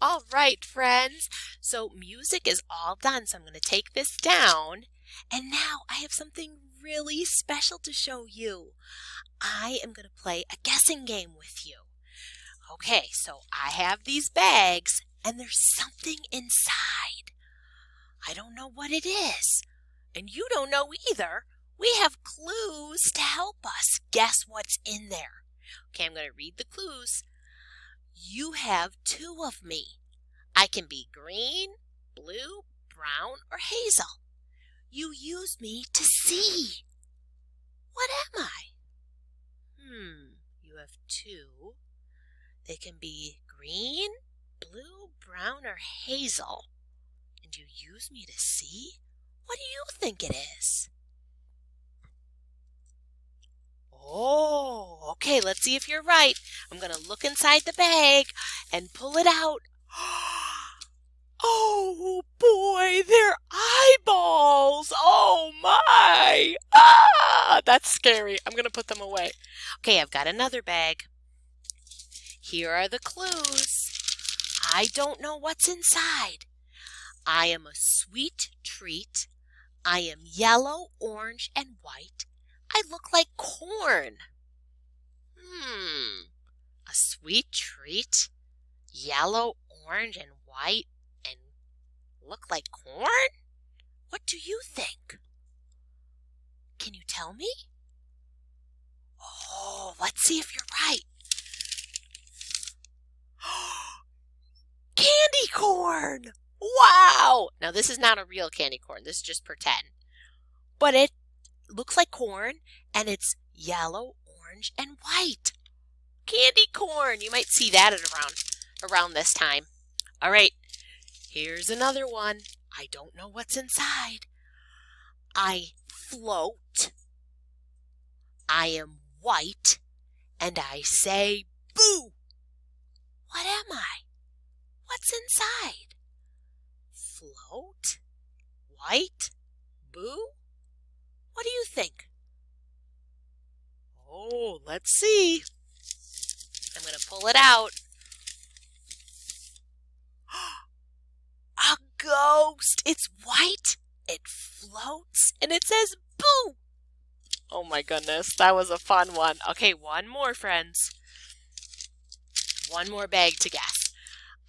All right, friends. So music is all done. So I'm going to take this down. And now I have something really special to show you. I am going to play a guessing game with you. Okay, so I have these bags and there's something inside. I don't know what it is. And you don't know either. We have clues to help us guess what's in there. Okay, I'm going to read the clues. You have two of me. I can be green, blue, brown, or hazel. You use me to see. What am I? You have two. They can be green, blue, brown, or hazel. And you use me to see? What do you think it is? Oh, okay, let's see if you're right. I'm going to look inside the bag and pull it out. Oh boy, they're eyeballs. Oh my. Ah, that's scary. I'm going to put them away. Okay, I've got another bag. Here are the clues. I don't know what's inside. I am a sweet treat. I am yellow, orange, and white. I look like corn. A sweet treat, yellow, orange, and white, and look like corn? What do you think? Can you tell me? Oh, let's see if you're right. Candy corn! Wow! Now this is not a real candy corn. This is just pretend. But it looks like corn, and it's yellow, orange, and white. Candy corn! You might see that at around this time. All right, here's another one. I don't know what's inside. I float. I am white, and I say boo. What am I? What's inside? Float? White? Boo? What do you think? Oh, let's see. I'm going to pull it out. A ghost! It's white, it floats, and it says boo! Oh my goodness, that was a fun one. Okay, one more, friends. One more bag to guess.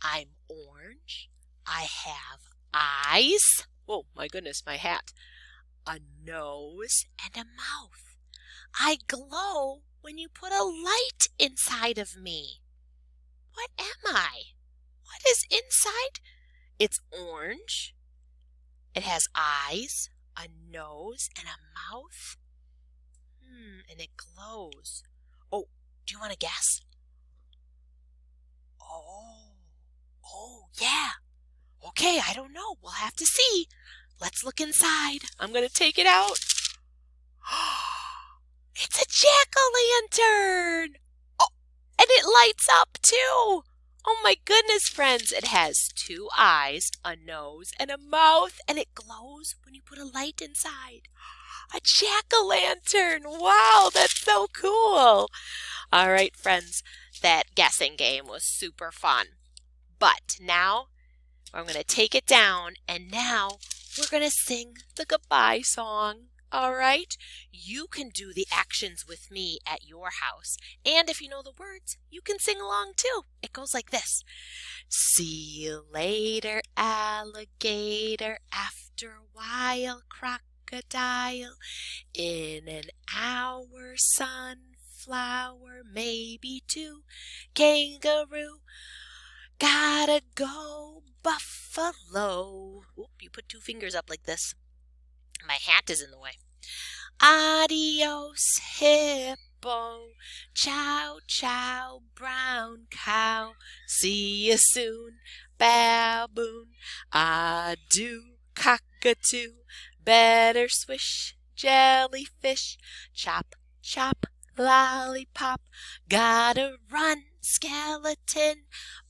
I'm orange. I have eyes. Oh my goodness, my hat. A nose and a mouth. I glow when you put a light inside of me. What am I? What is inside? It's orange. It has eyes, a nose, and a mouth. And it glows. Oh, do you want to guess? Oh, yeah. Okay, I don't know. We'll have to see. Let's look inside. I'm going to take it out. It's a jack-o'-lantern. Oh, and it lights up too. Oh my goodness, friends. It has two eyes, a nose, and a mouth, and it glows when you put a light inside. A jack-o'-lantern. Wow, that's so cool. All right, friends, that guessing game was super fun. But now I'm going to take it down, and now we're going to sing the goodbye song. All right? You can do the actions with me at your house. And if you know the words, you can sing along too. It goes like this. See you later, alligator. After a while, crocodile. In an hour, sunflower. Maybe two, kangaroo. Gotta go, buffalo. Oop, you put two fingers up like this. My hat is in the way. Adios, hippo. Chow, chow, brown cow. See you soon, baboon. Adieu, cockatoo. Better swish, jellyfish. Chop, chop, lollipop. Gotta run, skeleton.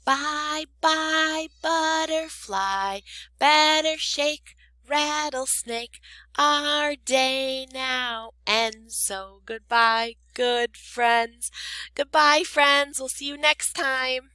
Bye, bye, butterfly. Better shake, rattlesnake. Our day now ends, so goodbye, good friends. Goodbye, friends. We'll see you next time.